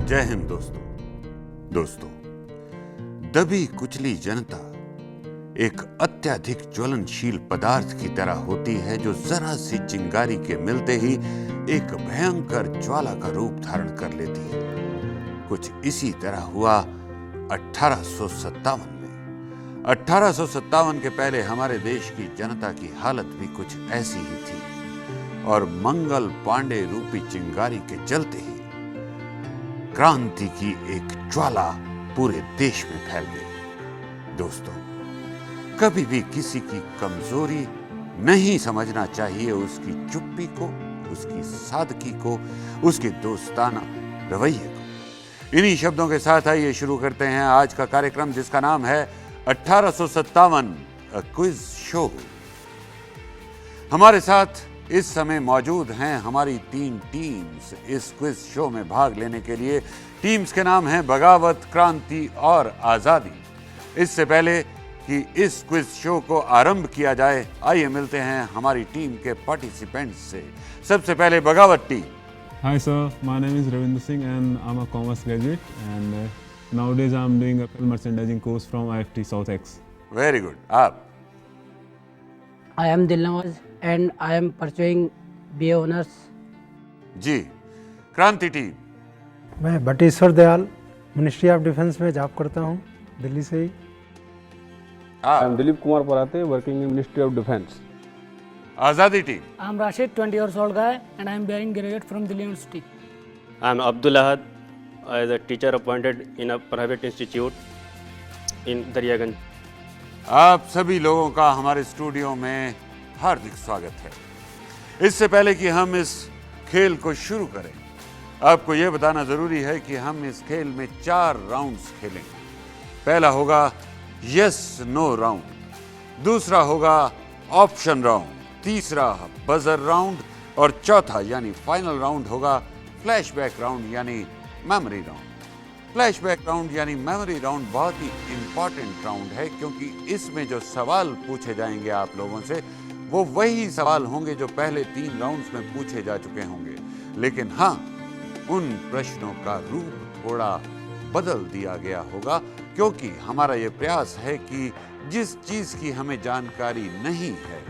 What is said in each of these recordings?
जय हिंद दोस्तों, दबी कुचली जनता एक अत्यधिक ज्वलनशील पदार्थ की तरह होती है जो जरा सी चिंगारी के मिलते ही एक भयंकर ज्वाला का रूप धारण कर लेती है। कुछ इसी तरह हुआ 1857 में। 1857 के पहले हमारे देश की जनता की हालत भी कुछ ऐसी ही थी और मंगल पांडे रूपी चिंगारी के जलते ही क्रांति की एक ज्वाला पूरे देश में फैल गई। दोस्तों, कभी भी किसी की कमजोरी नहीं समझना चाहिए, उसकी चुप्पी को, उसकी सादगी को, उसके दोस्ताना रवैये को। इन्हीं शब्दों के साथ आइए शुरू करते हैं आज का कार्यक्रम, जिसका नाम है 1857 क्विज शो। हमारे साथ इस समय मौजूद हैं हमारी 3 टीम्स इस क्विज शो में भाग लेने के लिए। टीम्स के नाम हैं बगावत, क्रांति और आजादी। इससे पहले कि इस क्विज शो को आरंभ किया जाए, आइए मिलते हैं हमारी टीम के पार्टिसिपेंट्स से। सबसे पहले बगावत team. Hi sir, my name is Ravinder Singh and I'm a commerce graduate and nowadays I'm doing a merchandising course from IFT South X. Very good. आप? I am Dilnawaz and I am pursuing BA Honors. जी। क्रांति team. मैं Bateshwar Dayal ministry of defence में job करता हूँ, दिल्ली से ही। I am Dilip Kumar Parate, working in Ministry of Defense. आजादी team. I am Rashid, 20 years old guy, and I am bearing graduate from Delhi University. I am Abdul Ahad, as a teacher appointed in a private institute in Daryaganj. आप सभी लोगों का हमारे studio में हार्दिक स्वागत है। इससे पहले कि हम इस खेल को शुरू करें, आपको यह बताना जरूरी है कि हम इस खेल में 4 राउंड्स खेलेंगे। पहला होगा यस नो राउंड, दूसरा होगा ऑप्शन राउंड, तीसरा बजर राउंड और चौथा यानी फाइनल राउंड होगा फ्लैशबैक राउंड यानी मेमोरी राउंड। फ्लैशबैक राउंड यानी मेमोरी राउंड बहुत ही इंपॉर्टेंट राउंड है, क्योंकि इसमें जो सवाल पूछे जाएंगे आप लोगों से वो वही सवाल होंगे जो पहले 3 राउंड्स में पूछे जा चुके होंगे, लेकिन हाँ, उन प्रश्नों का रूप थोड़ा बदल दिया गया होगा, क्योंकि हमारा ये प्रयास है कि जिस चीज की हमें जानकारी नहीं है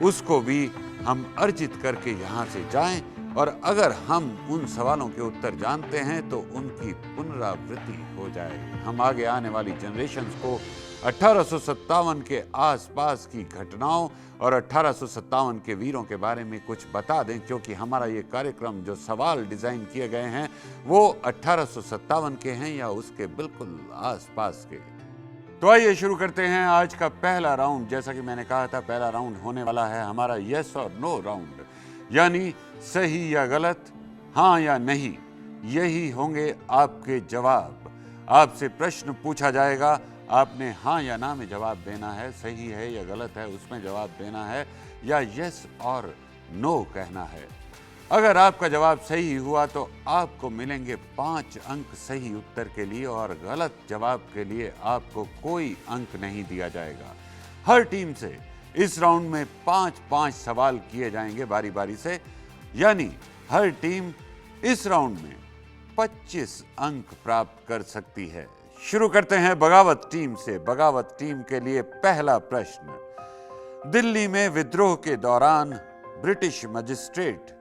उसको भी हम अर्जित करके यहाँ से जाएं, और अगर हम उन सवालों के उत्तर जानते हैं तो उनकी पुनरावृत्ति हो जाए। हम आगे आने वाली जनरेशन्स को 1857 के आसपास की घटनाओं और 1857 के वीरों के बारे में कुछ बता दें, क्योंकि हमारा ये कार्यक्रम जो सवाल डिजाइन किए गए हैं वो 1857 के हैं या उसके बिल्कुल आसपास के। तो आइए शुरू करते हैं आज का पहला राउंड। जैसा कि मैंने कहा था, पहला राउंड होने वाला है हमारा यस और नो राउंड, यानी सही या गलत, हाँ या नहीं, यही होंगे आपके जवाब। आपसे प्रश्न पूछा जाएगा, आपने हाँ या ना में जवाब देना है, सही है या गलत है उसमें जवाब देना है, या यस और नो कहना है। अगर आपका जवाब सही हुआ तो आपको मिलेंगे 5 अंक सही उत्तर के लिए, और गलत जवाब के लिए आपको कोई अंक नहीं दिया जाएगा। हर टीम से इस राउंड में 5-5 सवाल किए जाएंगे बारी बारी से, यानी हर टीम इस राउंड में 25 अंक प्राप्त कर सकती है। शुरू करते हैं बगावत टीम से। बगावत टीम के लिए पहला प्रश्न, दिल्ली में विद्रोह के दौरान ब्रिटिश मजिस्ट्रेट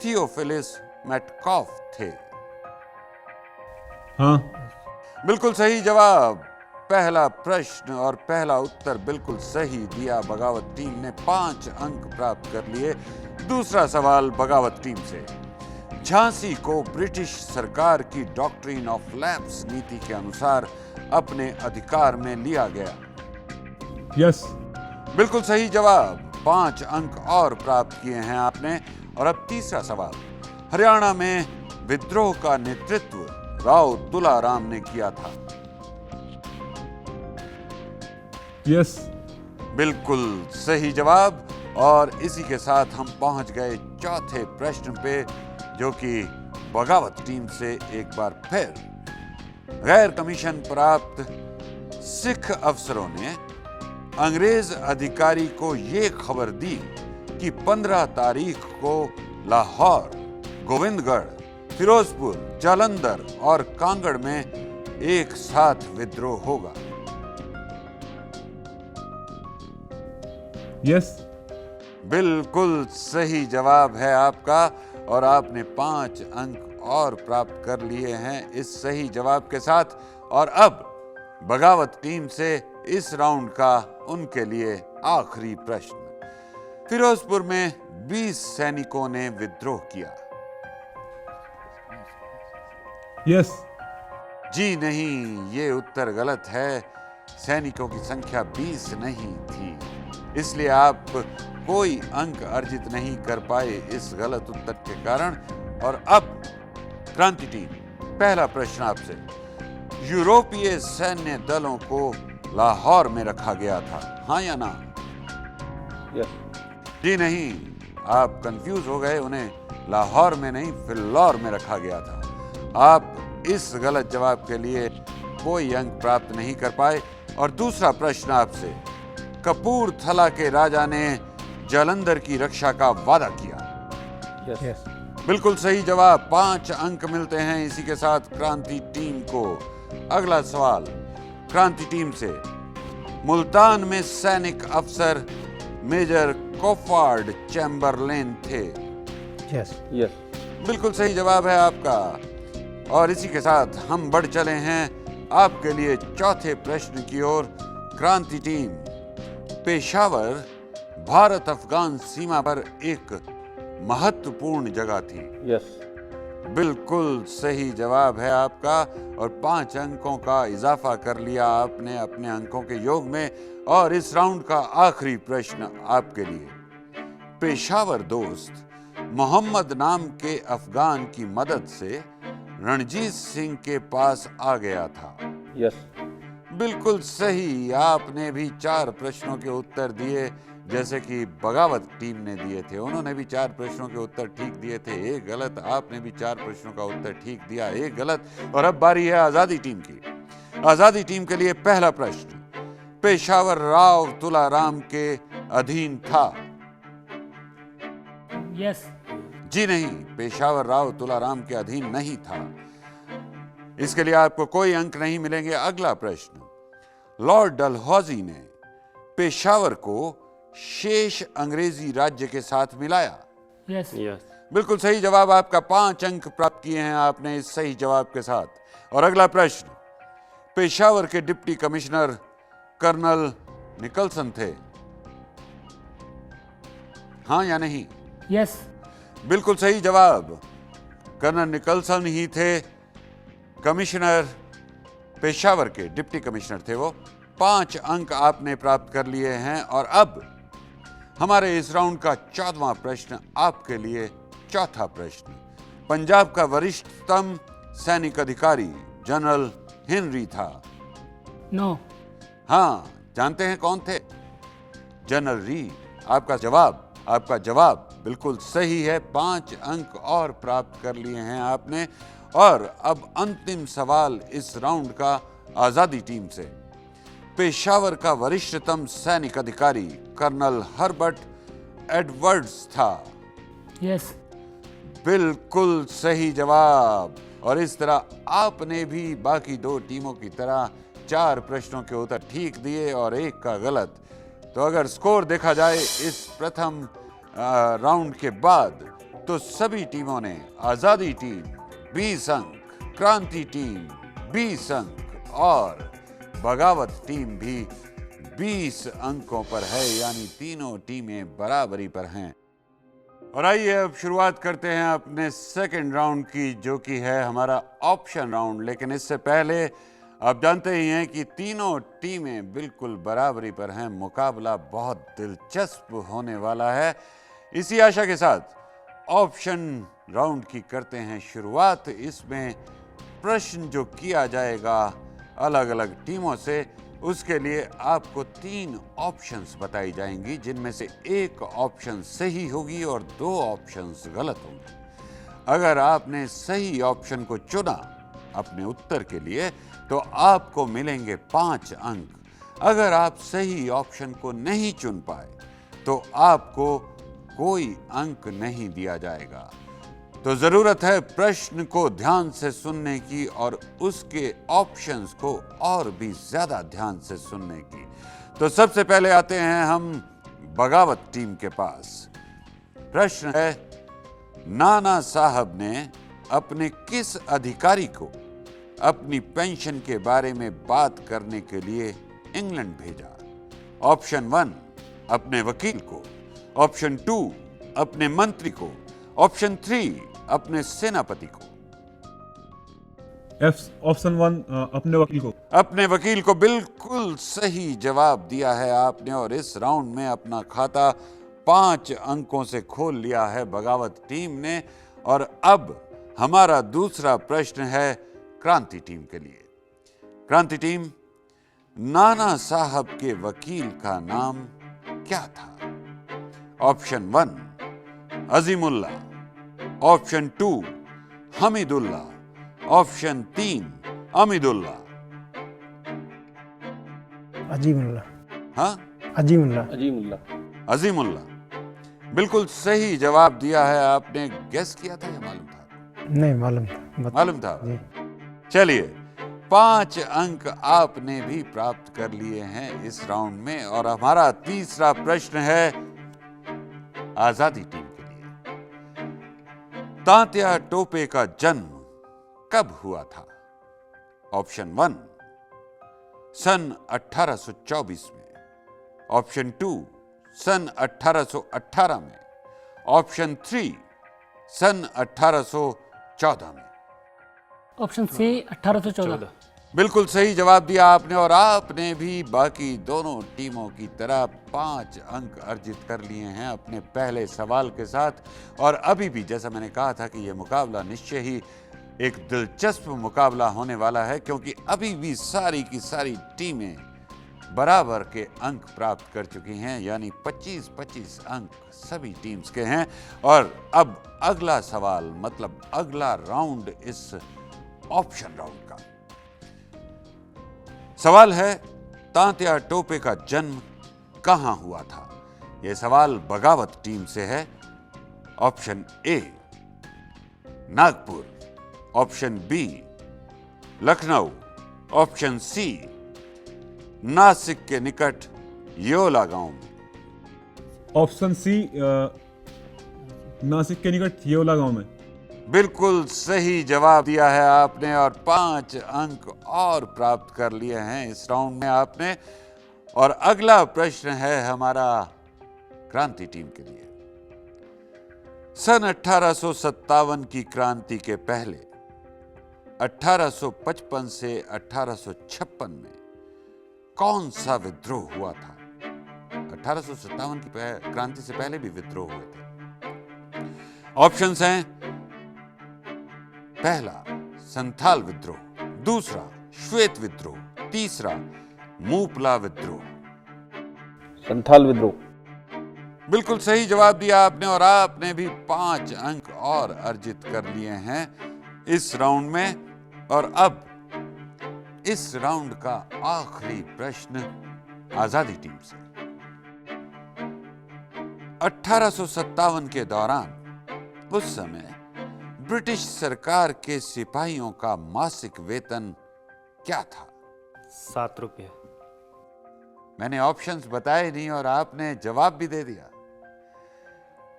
थियोफिलिस मेटकॉफ थे। हाँ। बिल्कुल सही जवाब। पहला प्रश्न और पहला उत्तर बिल्कुल सही दिया बगावत टीम ने, 5 अंक प्राप्त कर लिए। दूसरा सवाल बगावत टीम से, झांसी को ब्रिटिश सरकार की डॉक्ट्रिन ऑफ लैप्स नीति के अनुसार अपने अधिकार में लिया गया। यस। बिल्कुल सही जवाब। 5 अंक और प्राप्त किए हैं आपने। और अब तीसरा सवाल, हरियाणा में विद्रोह का नेतृत्व राव तुलाराम ने किया था। यस। बिल्कुल सही जवाब। और इसी के साथ हम पहुंच गए चौथे प्रश्न पे, जो कि बगावत टीम से एक बार फिर गैर कमीशन प्राप्त सिख अफसरों ने अंग्रेज अधिकारी को ये खबर दी कि 15 तारीख को लाहौर, गोविंदगढ़ फिरोजपुर, जालंधर और कांगड़ में एक साथ विद्रोह होगा? Yes. बिल्कुल सही जवाब है आपका और आपने 5 अंक और प्राप्त कर लिए हैं इस सही जवाब के साथ। और अब बगावत टीम से इस राउंड का उनके लिए आखिरी प्रश्न। फिरोजपुर में 20 सैनिकों ने विद्रोह किया। Yes. जी नहीं, ये उत्तर गलत है। सैनिकों की संख्या 20 नहीं थी, इसलिए आप कोई अंक अर्जित नहीं कर पाए इस गलत उत्तर के कारण। और अब क्रांति टीम, पहला प्रश्न आपसे। यूरोपीय सैन्य दलों को लाहौर में रखा गया था, हाँ या ना? Yes. जी नहीं, आप कंफ्यूज हो गए। उन्हें लाहौर में नहीं, फिल्लौर में रखा गया था। आप इस गलत जवाब के लिए कोई अंक प्राप्त नहीं कर पाए। और दूसरा प्रश्न आपसे। कपूरथला के राजा ने जालंधर की रक्षा का वादा किया। Yes. बिल्कुल सही जवाब, 5 अंक मिलते हैं इसी के साथ क्रांति टीम को। अगला सवाल क्रांति टीम से। मुल्तान में सैनिक अफसर मेजर कोफार्ड चैम्बरलेन थे। यस। Yes. बिल्कुल सही जवाब है आपका। और इसी के साथ हम बढ़ चले हैं आपके लिए चौथे प्रश्न की ओर। क्रांति टीम, पेशावर भारत अफगान सीमा पर एक महत्वपूर्ण जगह थी। Yes. बिल्कुल सही जवाब है आपका और 5 अंकों का इजाफा कर लिया आपने अपने अंकों के योग में। और इस राउंड का आखिरी प्रश्न आपके लिए। पेशावर दोस्त मोहम्मद नाम के अफगान की मदद से रणजीत सिंह के पास आ गया था। Yes. बिल्कुल सही, आपने भी 4 प्रश्नों के उत्तर दिए जैसे कि बगावत टीम ने दिए थे। उन्होंने भी 4 प्रश्नों के उत्तर ठीक दिए थे, एक गलत। आपने भी 4 प्रश्नों का उत्तर ठीक दिया, एक गलत। और अब बारी है आजादी टीम की। आजादी टीम के लिए पहला प्रश्न। पेशावर राव तुलाराम के अधीन था? Yes. जी नहीं, पेशावर राव तुलाराम के अधीन नहीं था। इसके लिए आपको कोई अंक नहीं मिलेंगे। अगला प्रश्न। लॉर्ड डलहौजी ने पेशावर को शेष अंग्रेजी राज्य के साथ मिलाया। Yes. Yes. बिल्कुल सही जवाब आपका। 5 अंक प्राप्त किए हैं आपने इस सही जवाब के साथ। और अगला प्रश्न। पेशावर के डिप्टी कमिश्नर कर्नल निकलसन थे, हाँ या नहीं? Yes. बिल्कुल सही जवाब, कर्नल निकलसन ही थे कमिश्नर। पेशावर के डिप्टी कमिश्नर थे वो। 5 अंक आपने प्राप्त कर लिए हैं। और अब हमारे इस राउंड का 14वां प्रश्न आपके लिए। चौथा प्रश्न। पंजाब का वरिष्ठतम सैनिक अधिकारी जनरल हेनरी था। No. हाँ, जानते हैं कौन थे? General read. आपका जवाब बिल्कुल सही है। 5 अंक और प्राप्त कर लिए हैं आपने। और अब अंतिम सवाल इस राउंड का आजादी टीम से। पेशावर का वरिष्ठतम सैनिक अधिकारी कर्नल हर्बर्ट एडवर्ड्स था। Yes. बिल्कुल सही जवाब। और इस तरह आपने भी बाकी 2 टीमों की तरह 4 प्रश्नों के उत्तर ठीक दिए और 1 का गलत। तो अगर स्कोर देखा जाए इस प्रथम राउंड के बाद तो सभी टीमों ने, आजादी टीम 20 अंक, क्रांति टीम 20 अंक और बगावत टीम भी 20 अंकों पर है, यानी तीनों टीमें बराबरी पर हैं। और आइए अब शुरुआत करते हैं अपने सेकंड राउंड की, जो कि है हमारा ऑप्शन राउंड। लेकिन इससे पहले आप जानते ही हैं कि तीनों टीमें बिल्कुल बराबरी पर हैं। मुकाबला बहुत दिलचस्प होने वाला है। इसी आशा के साथ ऑप्शन राउंड की करते हैं शुरुआत। इसमें प्रश्न जो किया जाएगा अलग अलग टीमों से, उसके लिए आपको 3 ऑप्शंस बताई जाएंगी, जिनमें से एक ऑप्शन सही होगी और 2 ऑप्शंस गलत होंगे। अगर आपने सही ऑप्शन को चुना अपने उत्तर के लिए तो आपको मिलेंगे 5 अंक। अगर आप सही ऑप्शन को नहीं चुन पाए तो आपको कोई अंक नहीं दिया जाएगा। तो जरूरत है प्रश्न को ध्यान से सुनने की और उसके ऑप्शंस को और भी ज्यादा ध्यान से सुनने की। तो सबसे पहले आते हैं हम बगावत टीम के पास। प्रश्न है, नाना साहब ने अपने किस अधिकारी को अपनी पेंशन के बारे में बात करने के लिए इंग्लैंड भेजा? ऑप्शन 1 अपने वकील को, ऑप्शन 2 अपने मंत्री को, ऑप्शन 3 अपने सेनापति को। ऑप्शन 1 अपने वकील को। अपने वकील को बिल्कुल सही जवाब दिया है आपने और इस राउंड में अपना खाता 5 अंकों से खोल लिया है बगावत टीम ने। और अब हमारा दूसरा प्रश्न है क्रांति टीम के लिए। क्रांति टीम, नाना साहब के वकील का नाम क्या था? Option 1 Azimullah, option 2 Hamidullah, option 3 Amidullah. Azimullah. हाँ, अजीमुल्ला। अजीमुल्ला बिल्कुल सही जवाब दिया है आपने। गेस किया था या मालूम था? नहीं मालूम था। मालूम था। जी। चलिए, 5 अंक आपने भी प्राप्त कर लिए हैं इस राउंड में। और हमारा तीसरा प्रश्न है आजादी टीम के लिए। तात्या टोपे का जन्म कब हुआ था? ऑप्शन 1 सन 1824 में, ऑप्शन 2 सन 1818 में, ऑप्शन 3 सन 1814 में। Option C 1814। बिल्कुल सही जवाब दिया आपने और आपने भी बाकी दोनों टीमों की तरह 5 अंक अर्जित कर लिए हैं अपने पहले सवाल के साथ। और अभी भी जैसा मैंने कहा था कि यह मुकाबला निश्चय ही एक दिलचस्प मुकाबला होने वाला है, क्योंकि अभी भी सारी की सारी टीमें बराबर के अंक प्राप्त कर चुकी हैं, यानी 25-25 अंक सभी टीम्स के हैं। और अब अगला सवाल, मतलब अगला राउंड इस ऑप्शन राउंड का सवाल है, तात्या टोपे का जन्म कहां हुआ था? यह सवाल बगावत टीम से है। Option A Nagpur, option B Lucknow, option C Nashik के निकट योला गांव में। ऑप्शन सी नासिक के निकट योला गांव में। बिल्कुल सही जवाब दिया है आपने और 5 अंक और प्राप्त कर लिए हैं इस राउंड में आपने। और अगला प्रश्न है हमारा क्रांति टीम के लिए। सन 1857 की क्रांति के पहले 1855 से 1856 में कौन सा विद्रोह हुआ था? 1857 की क्रांति से पहले भी विद्रोह हुए थे। ऑप्शंस हैं, पहला संथाल विद्रोह, दूसरा श्वेत विद्रोह, तीसरा मूपला विद्रोह। संथाल विद्रोह। बिल्कुल सही जवाब दिया आपने और आपने भी 5 अंक और अर्जित कर लिए हैं इस राउंड में। और अब इस राउंड का आखिरी प्रश्न आजादी टीम से। 1857 के दौरान उस समय ब्रिटिश सरकार के सिपाहियों का मासिक वेतन क्या था? 7 रुपये। मैंने ऑप्शंस बताए नहीं और आपने जवाब भी दे दिया।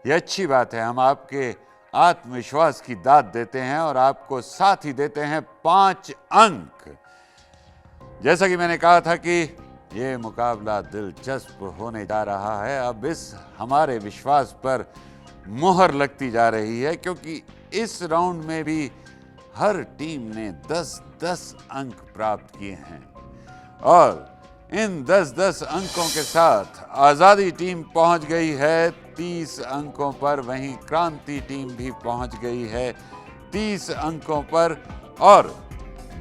यह अच्छी बात है, हम आपके आत्मविश्वास की दाद देते हैं और आपको साथ ही देते हैं 5 अंक। जैसा कि मैंने कहा था कि यह मुकाबला दिलचस्प होने जा रहा है। अब इस हमारे विश्वास पर मुहर लगती जा रही है, क्योंकि इस राउंड में भी हर टीम ने 10-10 अंक प्राप्त किए हैं और इन 10-10 अंकों के साथ आजादी टीम पहुंच गई है 30 अंकों पर, वहीं क्रांति टीम भी पहुंच गई है 30 अंकों पर और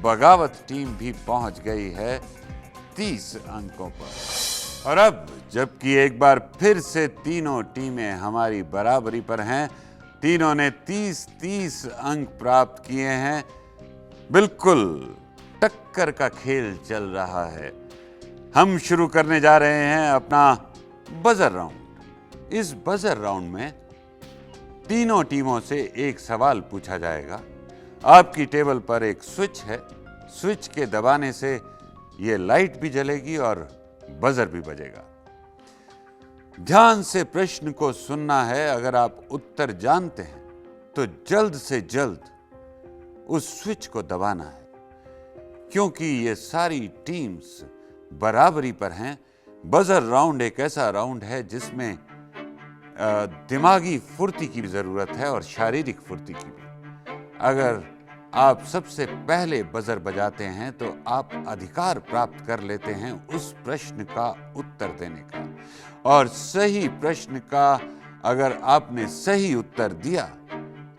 बगावत टीम भी पहुंच गई है 30 अंकों पर। और अब जबकि एक बार फिर से तीनों टीमें हमारी बराबरी पर हैं, तीनों ने 30-30 अंक प्राप्त किए हैं, बिल्कुल टक्कर का खेल चल रहा है। हम शुरू करने जा रहे हैं अपना बजर राउंड। इस बजर राउंड में तीनों टीमों से एक सवाल पूछा जाएगा। आपकी टेबल पर एक स्विच है, स्विच के दबाने से ये लाइट भी जलेगी और बजर भी बजेगा। ध्यान से प्रश्न को सुनना है। अगर आप उत्तर जानते हैं तो जल्द से जल्द उस स्विच को दबाना है, क्योंकि ये सारी टीम्स बराबरी पर हैं। बजर राउंड एक ऐसा राउंड है जिसमें दिमागी फुर्ती की भी जरूरत है और शारीरिक फुर्ती की भी। अगर आप सबसे पहले बजर बजाते हैं तो आप अधिकार प्राप्त कर लेते हैं उस प्रश्न का उत्तर देने का, और सही प्रश्न का अगर आपने सही उत्तर दिया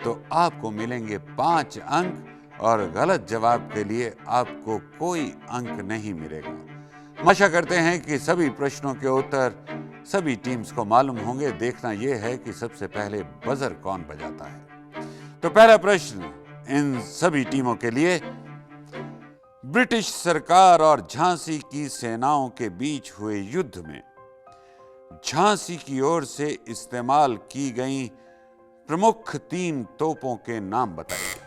तो आपको मिलेंगे 5 अंक और गलत जवाब के लिए आपको कोई अंक नहीं मिलेगा। आशा करते हैं कि सभी प्रश्नों के उत्तर सभी टीम्स को मालूम होंगे। देखना यह है कि सबसे पहले बजर कौन बजाता है। तो पहला प्रश्न इन सभी टीमों के लिए, ब्रिटिश सरकार और झांसी की सेनाओं के बीच हुए युद्ध में झांसी की ओर से इस्तेमाल की गई प्रमुख 3 तोपों के नाम बताइए।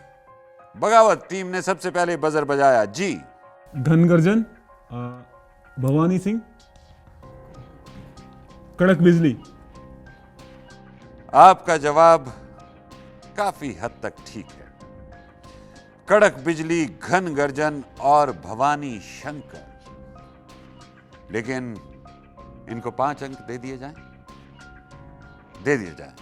बगावत टीम ने सबसे पहले बजर बजाया। जी। घनगर्जन, भवानी सिंह, कड़क बिजली। आपका जवाब काफी हद तक ठीक है। कड़क बिजली, घन गर्जन और भवानी शंकर। लेकिन इनको 5 अंक दे दिए जाएं? दे दिए जाएं।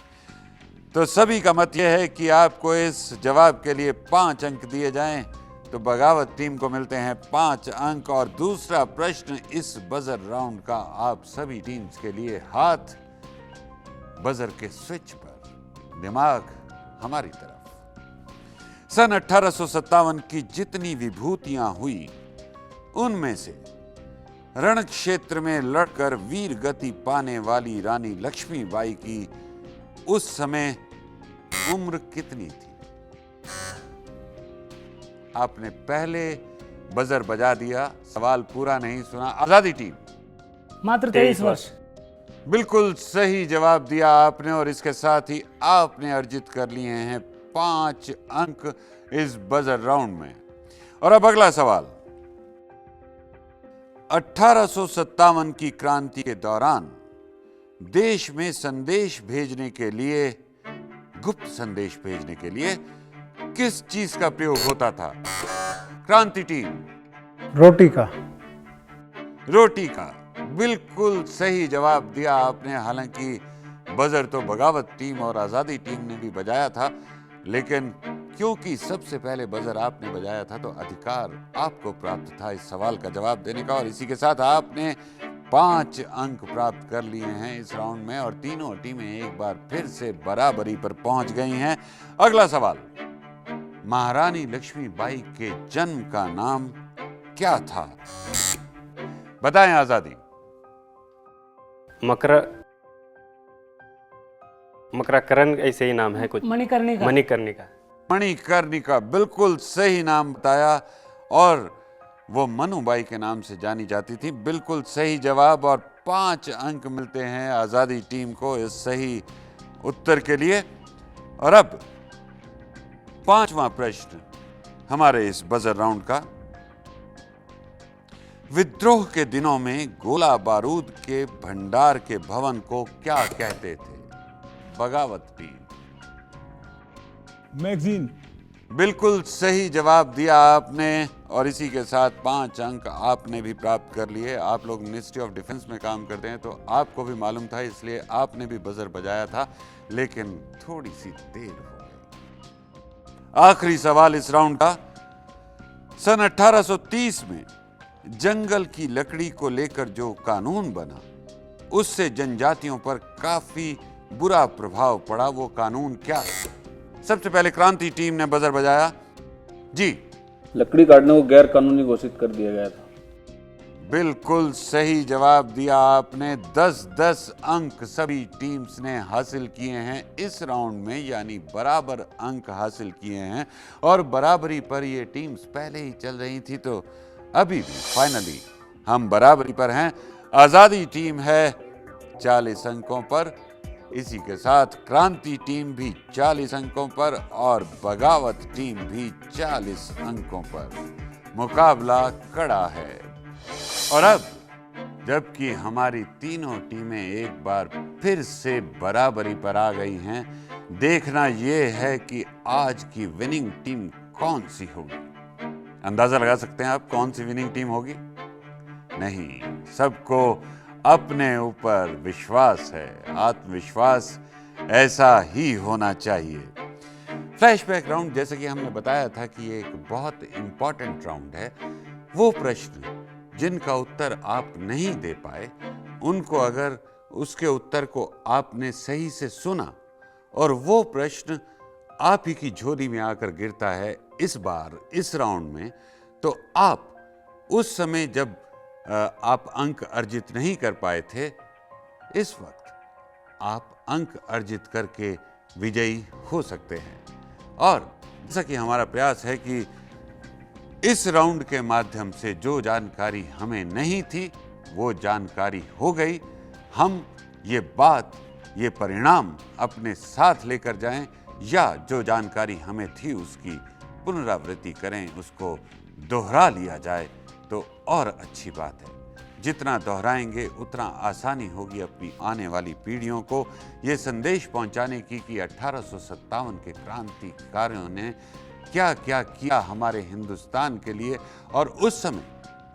तो सभी का मत यह है कि आपको इस जवाब के लिए 5 अंक दिए जाएं। तो बगावत टीम को मिलते हैं 5 अंक। और दूसरा प्रश्न इस बजर राउंड का आप सभी टीम्स के लिए, हाथ बजर के स्विच पर, दिमाग हमारी तरफ। सन 1857 की जितनी विभूतियां हुई उनमें से रण क्षेत्र में लड़कर वीर गति पाने वाली रानी लक्ष्मीबाई की उस समय उम्र कितनी थी? आपने पहले बजर बजा दिया, सवाल पूरा नहीं सुना। आजादी टीम। मात्र 23 वर्ष। बिल्कुल सही जवाब दिया आपने, और इसके साथ ही आपने अर्जित कर लिए हैं 5 अंक इस बजर राउंड में। और अब अगला सवाल। 1857 की क्रांति के दौरान देश में संदेश भेजने के लिए, गुप्त संदेश भेजने के लिए किस चीज का प्रयोग होता था? क्रांति टीम। रोटी का। रोटी का। बिल्कुल सही जवाब दिया आपने। हालांकि बजर तो बगावत टीम और आजादी टीम ने भी बजाया था, लेकिन क्योंकि सबसे पहले बजर आपने बजाया था तो अधिकार आपको प्राप्त था इस सवाल का जवाब देने का। और इसी के साथ आपने 5 अंक प्राप्त कर लिए हैं इस राउंड में, और तीनों टीमें एक बार फिर से बराबरी पर पहुंच गई हैं। अगला सवाल। महारानी लक्ष्मीबाई के जन्म का नाम क्या था? बताएं आजादी। मकराकरण ऐसे ही नाम है कुछ। मणिकर्णिका। मणिकर्णिका। मणिकर्णिका, बिल्कुल सही नाम बताया, और वो मनुबाई के नाम से जानी जाती थी। बिल्कुल सही जवाब, और 5 अंक मिलते हैं आजादी टीम को इस सही उत्तर के लिए। और अब 5वां प्रश्न हमारे इस बजर राउंड का। विद्रोह के दिनों में गोला बारूद के भंडार के भवन को क्या कहते थे? बगावत टीम। मैगजीन। बिल्कुल सही जवाब दिया आपने, और इसी के साथ 5 अंक आपने भी प्राप्त कर लिए। आप लोग मिनिस्ट्री ऑफ डिफेंस में काम करते हैं तो आपको भी मालूम था, इसलिए आपने भी बजर बजाया था, लेकिन थोड़ी सी देर हो गई। आखिरी सवाल इस राउंड का। सन 1830 में जंगल की लकड़ी को लेकर जो कानून बना, उससे जनजातियों पर काफी बुरा प्रभाव पड़ा। वो कानून क्या? सबसे पहले क्रांति टीम ने बजर बजाया। जी। लकड़ी काटने को गैर कानूनी घोषित कर दिया गया था। बिल्कुल सही जवाब दिया आपने। 10-10 अंक सभी टीम्स ने हासिल किए हैं इस राउंड में, यानी बराबर अंक हासिल किए हैं। और बराबरी पर ये टीम्स पहले ही चल रही थी, तो अभी भी फाइनली हम बराबरी पर हैं। आजादी टीम है 40 अंकों पर, इसी के साथ क्रांति टीम भी 40 अंकों पर और बगावत टीम भी 40 अंकों पर। मुकाबला कड़ा है और अब जबकि हमारी तीनों टीमें एक बार फिर से बराबरी पर आ गई हैं, देखना यह है कि आज की विनिंग टीम कौन सी होगी। अंदाजा लगा सकते हैं आप कौन सी विनिंग टीम होगी? नहीं, सबको अपने ऊपर विश्वास है, आत्मविश्वास ऐसा ही होना चाहिए। फ्लैशबैक राउंड, जैसे कि हमने बताया था कि ये एक बहुत इंपॉर्टेंट राउंड है। वो प्रश्न जिनका उत्तर आप नहीं दे पाए, उनको अगर उसके उत्तर को आपने सही से सुना और वो प्रश्न आप ही की झोली में आकर गिरता है इस बार इस राउंड में, तो आप उस समय जब आप अंक अर्जित नहीं कर पाए थे, इस वक्त आप अंक अर्जित करके विजयी हो सकते हैं। और जैसा कि हमारा प्रयास है कि इस राउंड के माध्यम से जो जानकारी हमें नहीं थी वो जानकारी हो गई। हम ये बात, ये परिणाम अपने साथ लेकर जाएं या जो जानकारी हमें थी उसकी पुनरावृत्ति करें, उसको दोहरा लिया जाए तो और अच्छी बात है। जितना दोहराएंगे उतना आसानी होगी अपनी आने वाली पीढ़ियों को ये संदेश पहुंचाने की कि 1857 के क्रांतिकारियों ने क्या क्या किया हमारे हिंदुस्तान के लिए और उस समय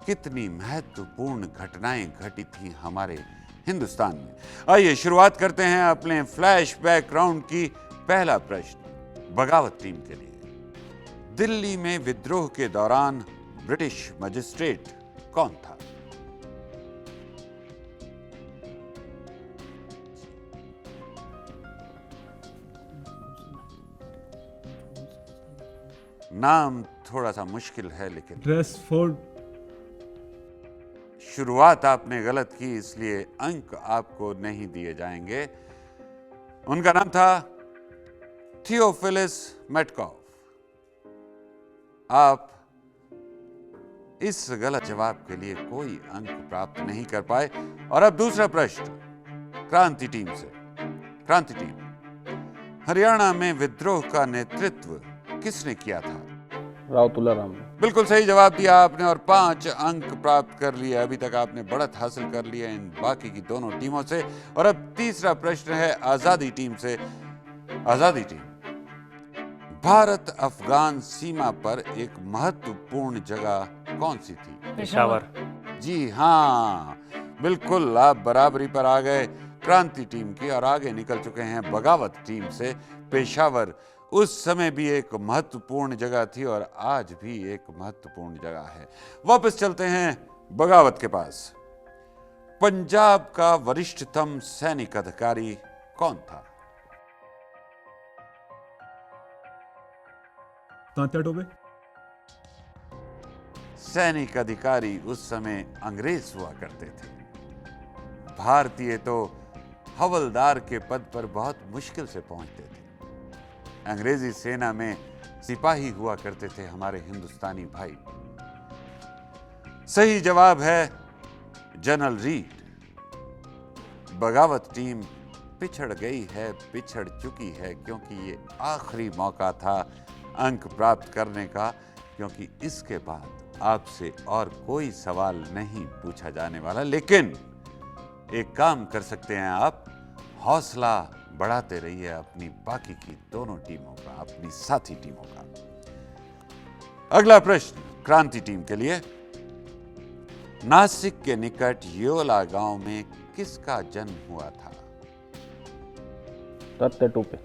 कितनी महत्वपूर्ण घटनाएं घटी थी हमारे हिंदुस्तान में। आइए शुरुआत करते हैं अपने फ्लैशबैक राउंड की। पहला प्रश्न बगावत टीम के लिए। दिल्ली में विद्रोह के दौरान ब्रिटिश मजिस्ट्रेट कौन था? नाम थोड़ा सा मुश्किल है लेकिन रेसफोर्ड। शुरुआत आपने गलत की, इसलिए अंक आपको नहीं दिए जाएंगे। उनका नाम था थियोफिलिस मेटकॉफ। आप इस गलत जवाब के लिए कोई अंक प्राप्त नहीं कर पाए। और अब दूसरा प्रश्न क्रांति टीम से। क्रांति टीम, हरियाणा में विद्रोह का नेतृत्व किसने किया था? राव तुलाराम ने। बिल्कुल सही जवाब दिया आपने और 5 अंक प्राप्त कर लिए। अभी तक आपने बढ़त हासिल कर लिया इन बाकी की दोनों टीमों से। और अब तीसरा प्रश्न है आजादी टीम से। आजादी टीम, भारत अफगान सीमा पर एक महत्वपूर्ण जगह कौन सी थी? पेशावर। जी हाँ, बिल्कुल आप बराबरी पर आ गए क्रांति टीम की और आगे निकल चुके हैं बगावत टीम से। पेशावर उस समय भी एक महत्वपूर्ण जगह थी और आज भी एक महत्वपूर्ण जगह है। वापस चलते हैं बगावत के पास। पंजाब का वरिष्ठतम सैनिक अधिकारी कौन था? तात्या टोपे। सैनिक अधिकारी उस समय अंग्रेज हुआ करते थे। भारतीय तो हवलदार के पद पर बहुत मुश्किल से पहुंचते थे। अंग्रेजी सेना में सिपाही हुआ करते थे हमारे हिंदुस्तानी भाई। सही जवाब है जनरल रीड। बगावत टीम पिछड़ गई है, पिछड़ चुकी है, क्योंकि ये आखिरी मौका था अंक प्राप्त करने का, क्योंकि इसके बाद आपसे और कोई सवाल नहीं पूछा जाने वाला। लेकिन एक काम कर सकते हैं आप, हौसला बढ़ाते रहिए अपनी बाकी की दोनों टीमों का, अपनी साथी टीमों का। अगला प्रश्न क्रांति टीम के लिए। नासिक के निकट योला गांव में किसका जन्म हुआ था? तात्या टोपे।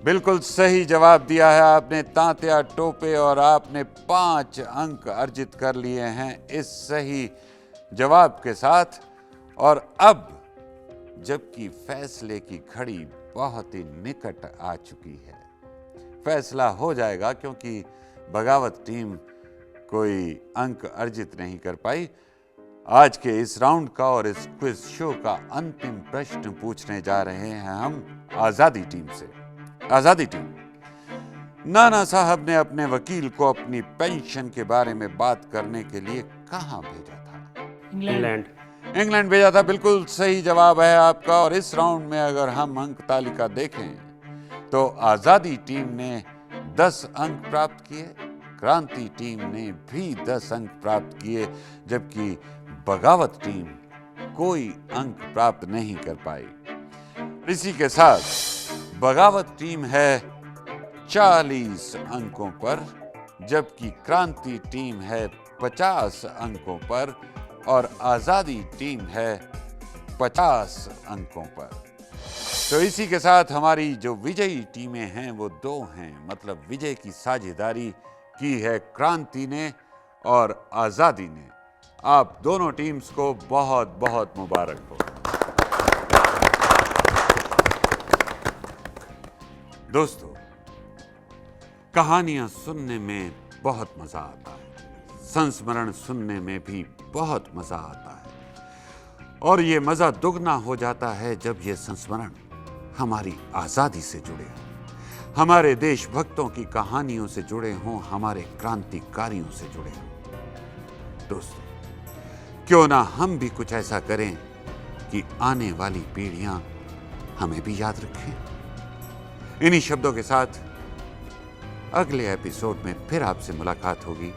बिल्कुल सही जवाब दिया है आपने, तात्या टोपे, और आपने 5 अंक अर्जित कर लिए हैं इस सही जवाब के साथ। और अब जबकि फैसले की घड़ी बहुत ही निकट आ चुकी है, फैसला हो जाएगा, क्योंकि बगावत टीम कोई अंक अर्जित नहीं कर पाई। आज के इस राउंड का और इस क्विज शो का अंतिम प्रश्न पूछने जा रहे हैं हम आजादी टीम से। आजादी टीम, नाना साहब ने अपने वकील को अपनी पेंशन के बारे में बात करने के लिए कहां भेजा था? इंग्लैंड। इंग्लैंड भेजा था, बिल्कुल सही जवाब है आपका। और इस राउंड में अगर हम अंक तालिका देखें तो आजादी टीम ने 10 अंक प्राप्त किए, क्रांति टीम ने भी 10 अंक प्राप्त किए, जबकि बगावत टीम कोई अंक प्राप्त नहीं कर पाई। इसी के साथ बगावत टीम है 40 अंकों पर, जबकि क्रांति टीम है 50 अंकों पर और आजादी टीम है 50 अंकों पर। तो इसी के साथ हमारी जो विजयी टीमें हैं वो 2 हैं, मतलब विजय की साझेदारी की है क्रांति ने और आजादी ने। आप दोनों टीम्स को बहुत बहुत मुबारक हो। दोस्तों, कहानियां सुनने में बहुत मजा आता है, संस्मरण सुनने में भी बहुत मजा आता है, और ये मजा दुगना हो जाता है जब ये संस्मरण हमारी आजादी से जुड़े हों, हमारे देशभक्तों की कहानियों से जुड़े हों, हमारे क्रांतिकारियों से जुड़े हों। दोस्तों, क्यों ना हम भी कुछ ऐसा करें कि आने वाली पीढ़ियां हमें भी याद रखें। इन्हीं शब्दों के साथ अगले एपिसोड में फिर आपसे मुलाकात होगी।